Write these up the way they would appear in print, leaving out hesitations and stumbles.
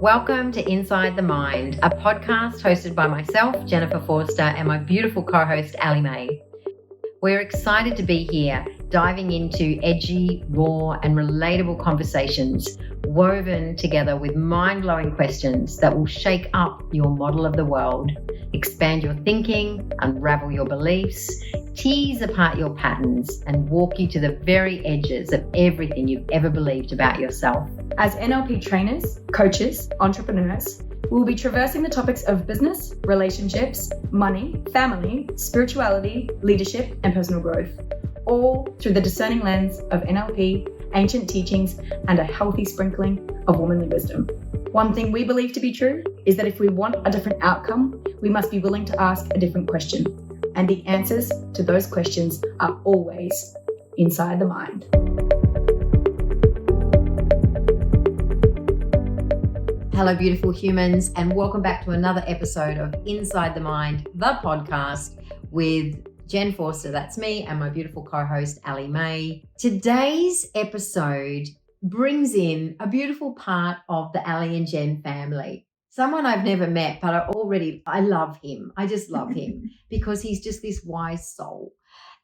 Welcome to Inside the Mind, a podcast hosted by myself, Jennifer Forster, and my beautiful co-host, Allie May. We're excited to be here, diving into edgy, raw, and relatable conversations, woven together with mind-blowing questions that will shake up your model of the world, expand your thinking, unravel your beliefs, tease apart your patterns, and walk you to the very edges of everything you've ever believed about yourself. As NLP trainers, coaches, entrepreneurs, we will be traversing the topics of business, relationships, money, family, spirituality, leadership, and personal growth, all through the discerning lens of NLP, ancient teachings, and a healthy sprinkling of womanly wisdom. One thing we believe to be true is that if we want a different outcome, we must be willing to ask a different question. And the answers to those questions are always inside the mind. Hello, beautiful humans, and welcome back to another episode of Inside the Mind, the podcast with Jen Forster, that's me, and my beautiful co-host, Allie May. Today's episode brings in a beautiful part of the Allie and Jen family. Someone I've never met, but I love him. I just love him because he's just this wise soul.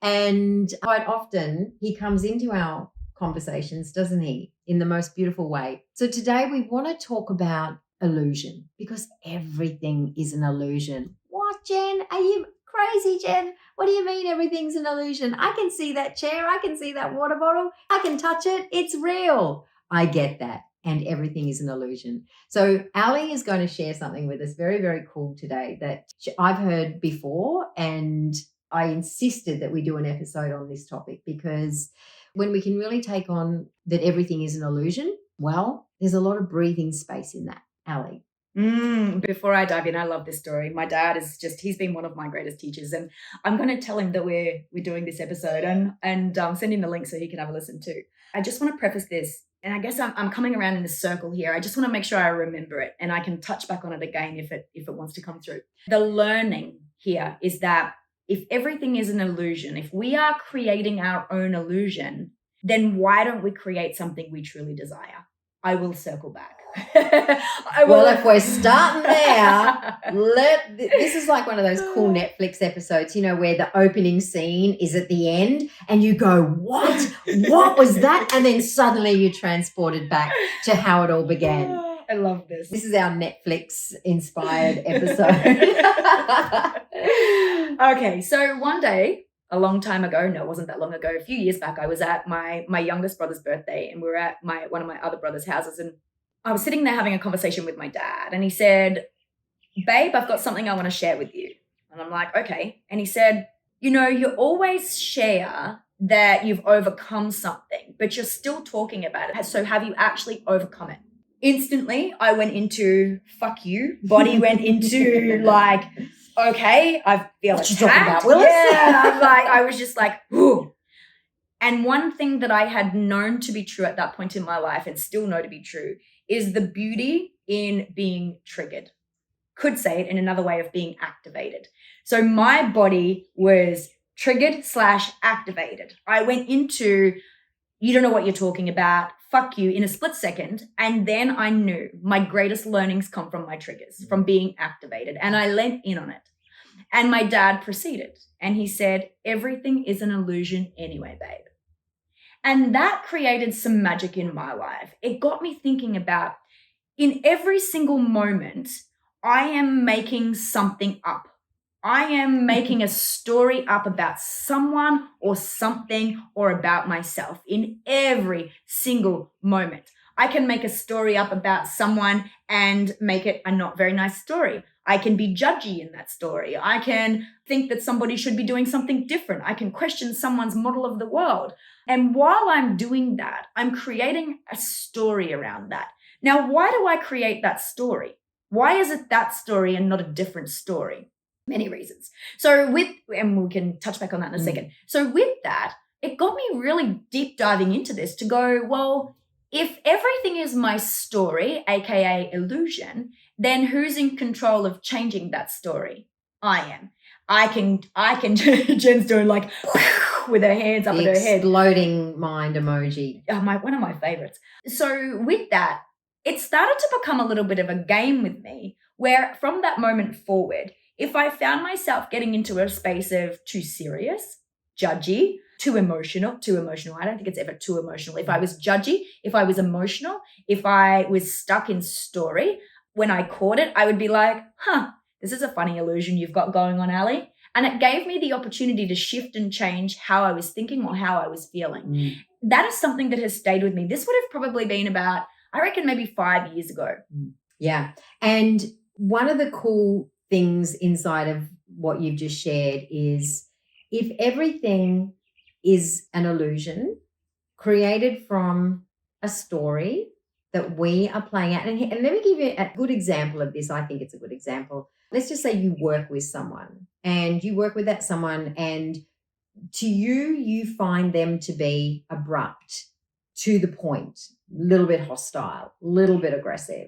And quite often he comes into our conversations, doesn't he, in the most beautiful way. So today we want to talk about illusion because everything is an illusion. What, Jen? Are you crazy, Jen? What do you mean everything's an illusion? I can see that chair. I can see that water bottle. I can touch it. It's real. I get that. And everything is an illusion. So Allie is going to share something with us very, very cool today that I've heard before. And I insisted that we do an episode on this topic because when we can really take on that everything is an illusion, well, there's a lot of breathing space in that, Allie. Before I dive in, I love this story. My dad he's been one of my greatest teachers, and I'm going to tell him that we're doing this episode and send him the link so he can have a listen too. I just want to preface this, and I guess I'm coming around in this circle here. I just want to make sure I remember it and I can touch back on it again if it wants to come through. The learning here is that if everything is an illusion, if we are creating our own illusion, then why don't we create something we truly desire? I will circle back. Well, if we're starting there, this is like one of those cool Netflix episodes, where the opening scene is at the end and you go, what? What was that? And then suddenly you're transported back to how it all began. I love this. This is our Netflix-inspired episode. Okay, so one day, a long time ago, no, it wasn't that long ago, a few years back, I was at my youngest brother's birthday, and we were at one of my other brother's houses, and I was sitting there having a conversation with my dad, and he said, babe, I've got something I want to share with you. And I'm like, okay. And he said, you always share that you've overcome something, but you're still talking about it. So have you actually overcome it? Instantly, I went into, fuck you. Body went into like, okay, I feel what you talking about, attacked. Willis? Yeah, I was just like, ooh. And one thing that I had known to be true at that point in my life and still know to be true is the beauty in being triggered. Could say it in another way of being activated. So my body was triggered/activated. I went into, you don't know what you're talking about, fuck you, in a split second. And then I knew my greatest learnings come from my triggers, from being activated. And I leant in on it. And my dad proceeded. And he said, everything is an illusion anyway, babe. And that created some magic in my life. It got me thinking about, in every single moment, I am making something up. I am making a story up about someone or something or about myself in every single moment. I can make a story up about someone and make it a not very nice story. I can be judgy in that story. I can think that somebody should be doing something different. I can question someone's model of the world. And while I'm doing that, I'm creating a story around that. Now, why do I create that story? Why is it that story and not a different story? Many reasons. And we can touch back on that in a second. So with that, it got me really deep diving into this to go, well, if everything is my story, aka illusion, then who's in control of changing that story? I am. I can, Jen's doing like with her hands up at her head. Exploding mind emoji. One of my favorites. So with that, it started to become a little bit of a game with me, where from that moment forward, if I found myself getting into a space of too serious, judgy, too emotional, I don't think it's ever too emotional. If I was judgy, if I was emotional, if I was stuck in story, when I caught it, I would be like, this is a funny illusion you've got going on, Allie. And it gave me the opportunity to shift and change how I was thinking or how I was feeling. That is something that has stayed with me. This would have probably been about, I reckon, maybe 5 years ago. Yeah. And one of the cool things inside of what you've just shared is if everything is an illusion created from a story that we are playing out. And let me give you a good example of this. I think it's a good example. Let's just say you work with someone and you work with that someone, and to you find them to be abrupt, to the point, a little bit hostile, a little bit aggressive,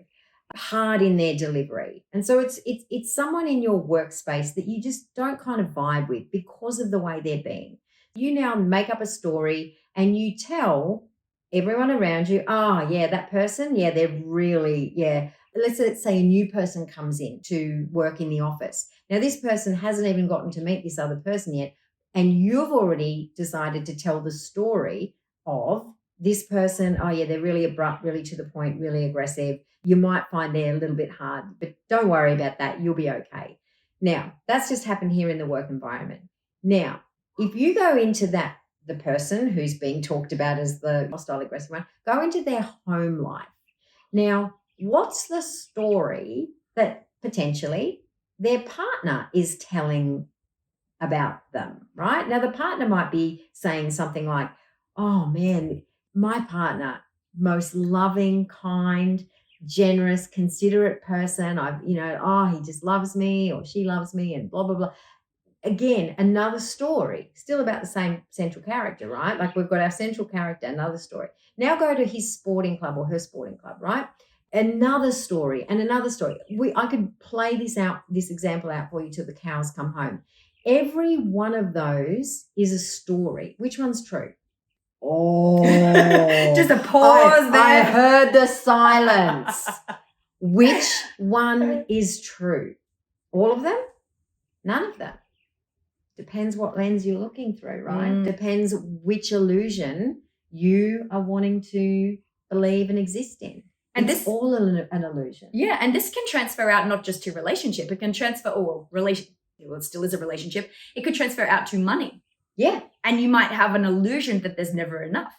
hard in their delivery. And so it's someone in your workspace that you just don't kind of vibe with because of the way they're being. You now make up a story and you tell everyone around you, that person, they're really, Let's say a new person comes in to work in the office. Now, this person hasn't even gotten to meet this other person yet, and you've already decided to tell the story of this person. They're really abrupt, really to the point, really aggressive. You might find they're a little bit hard, but don't worry about that. You'll be okay. Now, that's just happened here in the work environment. Now, if you go into the person who's being talked about as the hostile, aggressive one, go into their home life. Now, what's the story that potentially their partner is telling about them, right? Now, the partner might be saying something like, oh man, my partner, most loving, kind, generous, considerate person. He just loves me or she loves me and blah, blah, blah. Again, another story, still about the same central character, right? Like we've got our central character, another story. Now go to his sporting club or her sporting club, right? Another story and another story. I could play this example out for you till the cows come home. Every one of those is a story. Which one's true? Oh, just a pause there. I heard the silence. Which one is true? All of them? None of them. Depends what lens you're looking through, right? Depends which illusion you are wanting to believe and exist in. And it's all an illusion. Yeah, and this can transfer out not just to relationship. It can transfer, it still is a relationship. It could transfer out to money. Yeah. And you might have an illusion that there's never enough.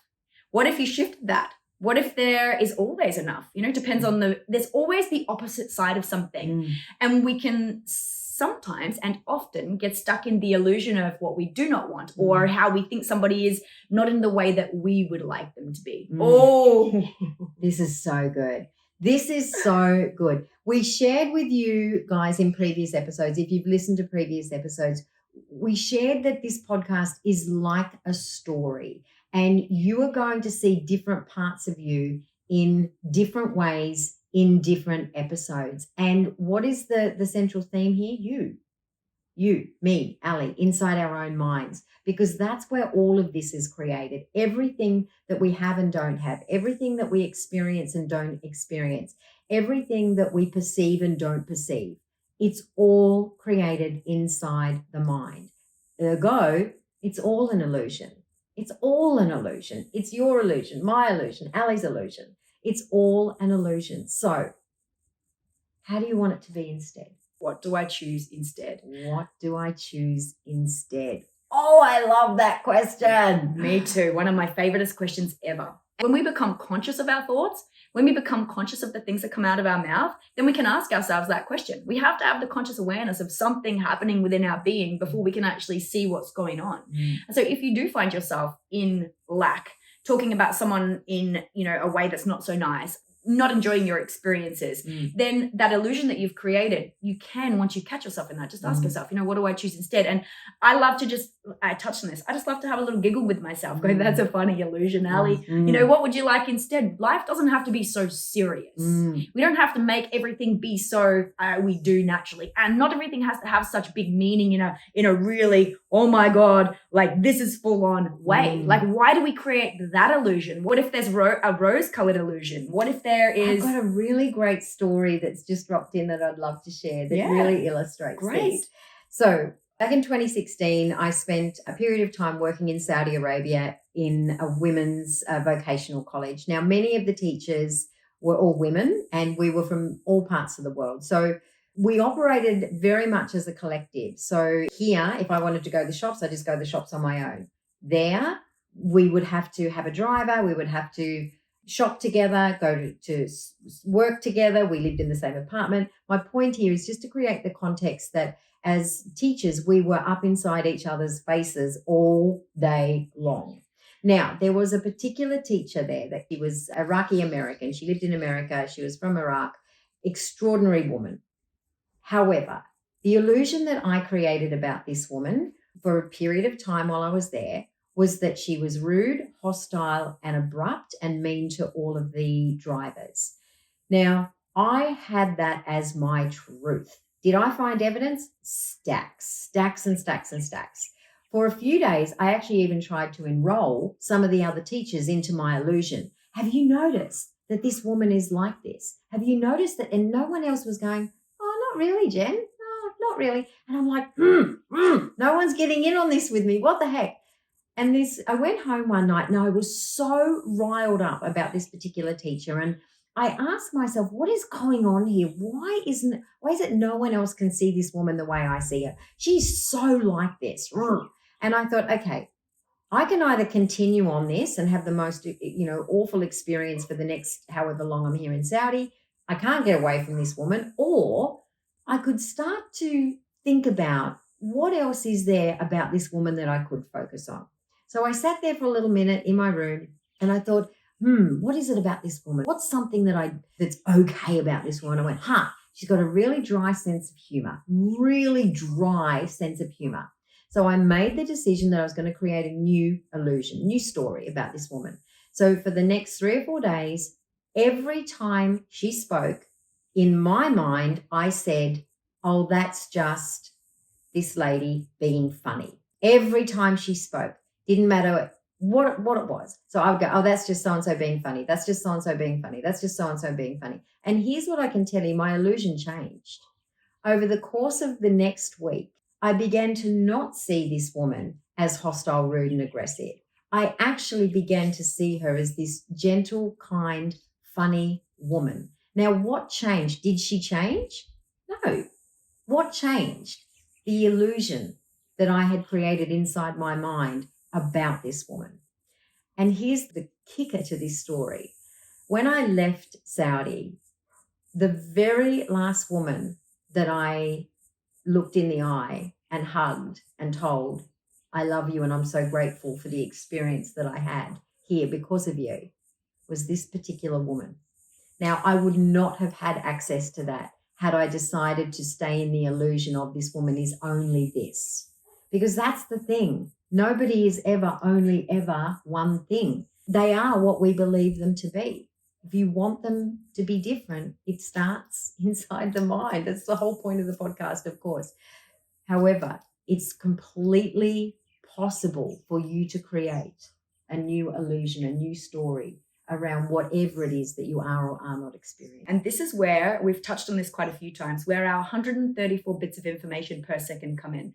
What if you shifted that? What if there is always enough? Depends on there's always the opposite side of something. And we can sometimes and often get stuck in the illusion of what we do not want or how we think somebody is not in the way that we would like them to be. Oh, this is so good. This is so good. We shared with you guys in previous episodes, if you've listened to previous episodes, we shared that this podcast is like a story, and you are going to see different parts of you in different ways in different episodes. And what is the central theme here? You, me, Allie, inside our own minds, because that's where all of this is created. Everything that we have and don't have, everything that we experience and don't experience, everything that we perceive and don't perceive, it's all created inside the mind. Ergo, it's all an illusion. It's all an illusion. It's your illusion, my illusion, Allie's illusion. It's all an illusion. So how do you want it to be instead? What do I choose instead? What do I choose instead? Oh, I love that question. Me too. One of my favoriteest questions ever. When we become conscious of our thoughts, when we become conscious of the things that come out of our mouth, then we can ask ourselves that question. We have to have the conscious awareness of something happening within our being before we can actually see what's going on. And so if you do find yourself in lack, talking about someone in, a way that's not so nice, not enjoying your experiences, then that illusion that you've created, you can, once you catch yourself in that, just ask yourself, what do I choose instead? And I love to I touched on this. I just love to have a little giggle with myself going, that's a funny illusion, Allie. What would you like instead? Life doesn't have to be so serious. We don't have to make everything be so we do naturally. And not everything has to have such big meaning in a really, oh my God, like this is full on way. Like, why do we create that illusion? What if there's a rose-colored illusion? What if there's there is. I've got a really great story that's just dropped in that I'd love to share that really illustrates this. So back in 2016, I spent a period of time working in Saudi Arabia in a women's vocational college. Now, many of the teachers were all women and we were from all parts of the world. So we operated very much as a collective. So here, if I wanted to go to the shops, I just go to the shops on my own. There, we would have to have a driver. We would have to shop together, go to work together. We lived in the same apartment. My point here is just to create the context that as teachers, we were up inside each other's faces all day long. Now, there was a particular teacher there that she was Iraqi American. She lived in America. She was from Iraq. Extraordinary woman. However, the illusion that I created about this woman for a period of time while I was there was that she was rude, hostile, and abrupt and mean to all of the drivers. Now, I had that as my truth. Did I find evidence? Stacks and stacks and stacks. For a few days, I actually even tried to enroll some of the other teachers into my illusion. Have you noticed that this woman is like this? Have you noticed that? And no one else was going, oh, not really, Jen. No, not really. And I'm like, no one's getting in on this with me. What the heck? And I went home one night and I was so riled up about this particular teacher. And I asked myself, what is going on here? Why is it no one else can see this woman the way I see her? She's so like this. And I thought, okay, I can either continue on this and have the most, awful experience for the next however long I'm here in Saudi. I can't get away from this woman. Or I could start to think about what else is there about this woman that I could focus on. So I sat there for a little minute in my room and I thought, what is it about this woman? What's something that's okay about this woman? I went, she's got a really dry sense of humor, So I made the decision that I was going to create a new illusion, new story about this woman. So for the next 3 or 4 days, every time she spoke, in my mind, I said, oh, that's just this lady being funny. Every time she spoke, didn't matter what it was. So I would go, oh, that's just so-and-so being funny. That's just so-and-so being funny. That's just so-and-so being funny. And here's what I can tell you, my illusion changed. Over the course of the next week, I began to not see this woman as hostile, rude, and aggressive. I actually began to see her as this gentle, kind, funny woman. Now, what changed? Did she change? No. What changed? The illusion that I had created inside my mind about this woman. And here's the kicker to this story. When I left Saudi, the very last woman that I looked in the eye and hugged and told, I love you and I'm so grateful for the experience that I had here because of you, was this particular woman. Now, I would not have had access to that had I decided to stay in the illusion of this woman is only this. Because that's the thing. Nobody is ever one thing. They are what we believe them to be. If you want them to be different, it starts inside the mind. That's the whole point of the podcast, of course. However, it's completely possible for you to create a new illusion, a new story around whatever it is that you are or are not experiencing. And this is where we've touched on this quite a few times, where our 134 bits of information per second come in.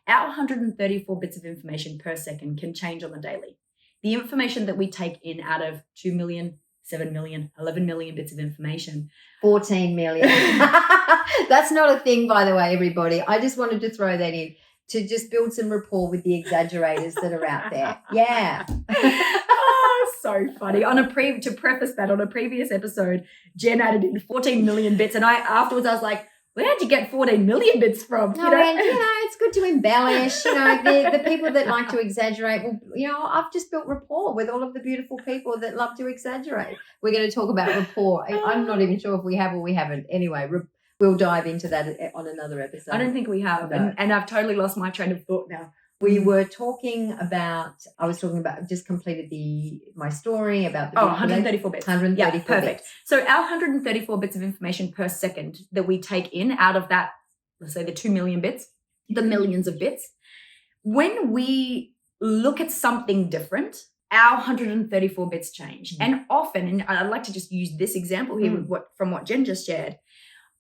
Our 134 bits of information per second can change on the daily. The information that we take in out of 2 million, 7 million, 11 million bits of information. 14 million. That's not a thing, by the way, everybody. I just wanted to throw that in to just build some rapport with the exaggerators that are out there. Yeah. So funny. To preface that, on a previous episode, Jen added in 14 million bits. And afterwards I was like, where'd you get 14 million bits from? No, and it's good to embellish. The people that like to exaggerate. Well, I've just built rapport with all of the beautiful people that love to exaggerate. We're going to talk about rapport. I'm not even sure if we have or we haven't. Anyway, we'll dive into that on another episode. I don't think we have. No. And I've totally lost my train of thought now. I was talking about, just completed my story about the 134 bits. 134 perfect. bits. So our 134 bits of information per second that we take in out of that, let's say the 2 million bits, the millions of bits, when we look at something different, our 134 bits change. And often, and I'd like to just use this example here with from what Jen just shared,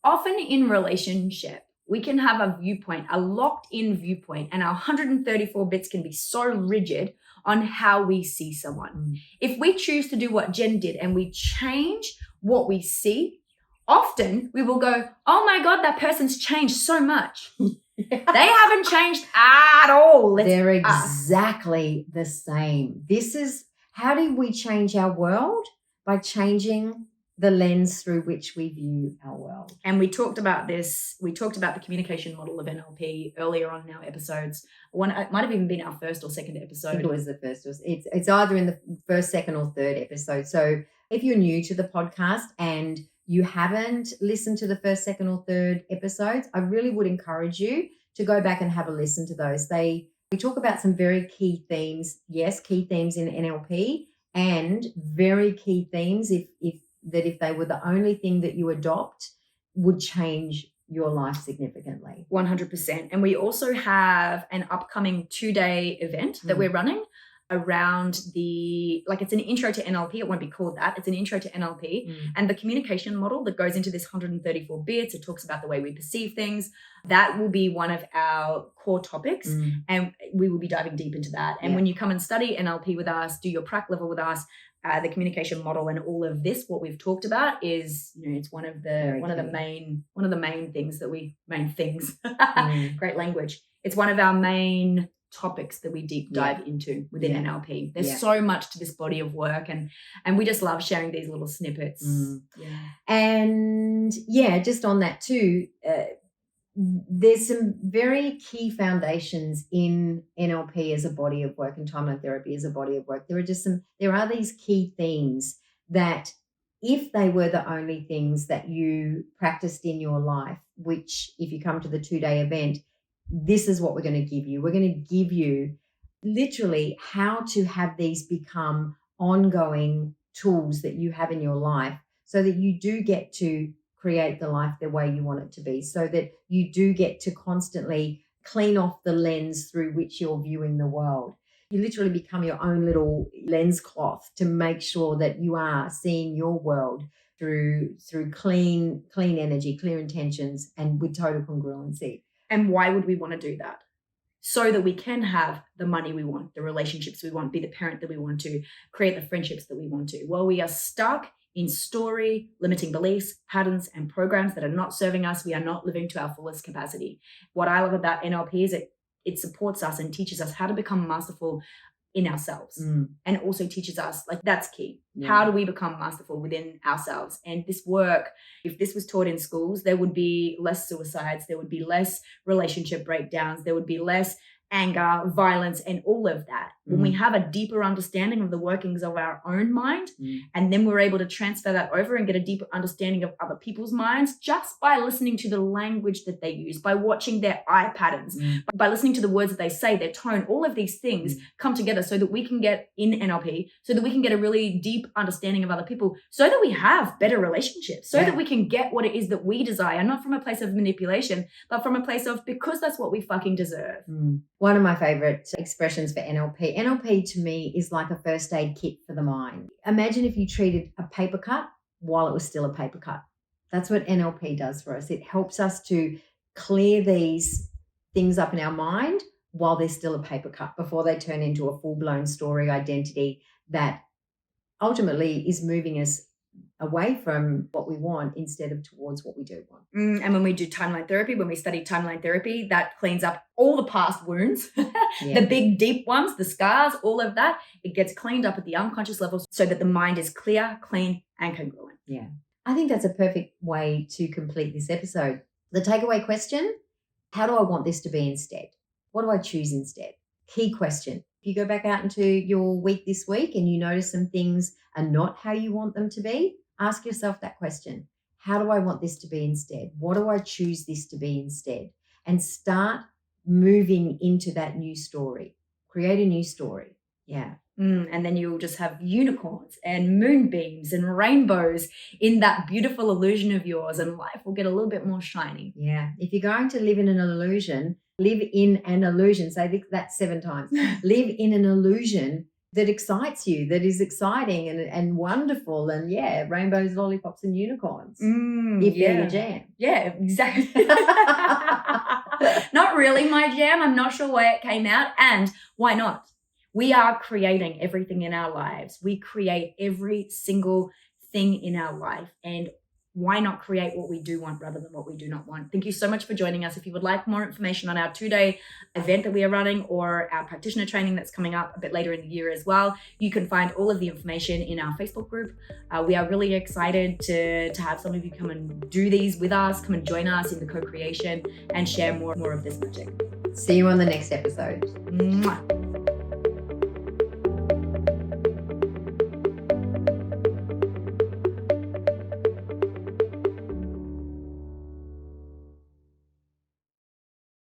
often in relationship, we can have a viewpoint, a locked in viewpoint, and our 134 bits can be so rigid on how we see someone. If we choose to do what Jen did and we change what we see, often we will go, oh my God, that person's changed so much. They haven't changed at all. They're exactly the same. This is, how do we change our world? By changing the lens through which we view our world. And we talked about this. We talked about the communication model of NLP earlier on in our episodes. It might have even been our first or second episode. I think it was the first. It's either in the first, second, or third episode. So if you're new to the podcast and you haven't listened to the first, second, or third episodes, I really would encourage you to go back and have a listen to those. We talk about some very key themes. Yes, key themes in NLP, and very key themes if they were the only thing that you adopt would change your life significantly. 100%. And we also have an upcoming 2-day event that we're running around it's an intro to NLP. It won't be called that. It's an intro to NLP and the communication model that goes into this 134 bits. It talks about the way we perceive things. That will be one of our core topics and we will be diving deep into that. And when you come and study NLP with us, do your prac level with us, the communication model and all of this, what we've talked about is, it's one of the main things. Great language. It's one of our main topics that we deep dive into within NLP. There's so much to this body of work and we just love sharing these little snippets. And just on that too, there's some very key foundations in NLP as a body of work and timeline therapy as a body of work. There are these key themes that if they were the only things that you practiced in your life, which if you come to the 2-day event, this is what we're going to give you. We're going to give you literally how to have these become ongoing tools that you have in your life so that you do get to create the life the way you want it to be, so that you do get to constantly clean off the lens through which you're viewing the world. You literally become your own little lens cloth to make sure that you are seeing your world through clean energy, clear intentions, and with total congruency. And why would we want to do that? So that we can have the money we want, the relationships we want, be the parent that we want to, create the friendships that we want to. While we are stuck in story, limiting beliefs, patterns, and programs that are not serving us, we are not living to our fullest capacity. What I love about NLP is it supports us and teaches us how to become masterful in ourselves. And also teaches us, that's key. How do we become masterful within ourselves? And this work, if this was taught in schools, there would be less suicides, there would be less relationship breakdowns, there would be less anger, violence, and all of that. When we have a deeper understanding of the workings of our own mind, and then we're able to transfer that over and get a deeper understanding of other people's minds just by listening to the language that they use, by watching their eye patterns, by listening to the words that they say, their tone, all of these things come together so that we can get in NLP, so that we can get a really deep understanding of other people, so that we have better relationships, so that we can get what it is that we desire, not from a place of manipulation, but from a place of because that's what we fucking deserve. One of my favorite expressions for NLP. NLP to me is like a first aid kit for the mind. Imagine if you treated a paper cut while it was still a paper cut. That's what NLP does for us. It helps us to clear these things up in our mind while they're still a paper cut before they turn into a full-blown story identity that ultimately is moving us away from what we want instead of towards what we do want. And when we do timeline therapy, when we study timeline therapy, that cleans up all the past wounds, the big deep ones, the scars, all of that. It gets cleaned up at the unconscious level so that the mind is clear, clean, and congruent. Yeah. I think that's a perfect way to complete this episode. The takeaway question, how do I want this to be instead? What do I choose instead? Key question. If you go back out into your week this week and you notice some things are not how you want them to be, ask yourself that question. How do I want this to be instead? What do I choose this to be instead? And start moving into that new story. Create a new story. Yeah. And then you'll just have unicorns and moonbeams and rainbows in that beautiful illusion of yours, and life will get a little bit more shiny. Yeah. If you're going to live in an illusion, live in an illusion. Say that 7 times. Live in an illusion that excites you, that is exciting and wonderful, and rainbows, lollipops, and unicorns. If they're your jam. Yeah, exactly. Not really my jam. I'm not sure why it came out, and why not? We are creating everything in our lives. We create every single thing in our life, and why not create what we do want rather than what we do not want? Thank you so much for joining us. If you would like more information on our 2-day event that we are running, or our practitioner training that's coming up a bit later in the year as well, you can find all of the information in our Facebook group. We are really excited to have some of you come and do these with us, come and join us in the co-creation and share more of this magic. See you on the next episode. Mwah.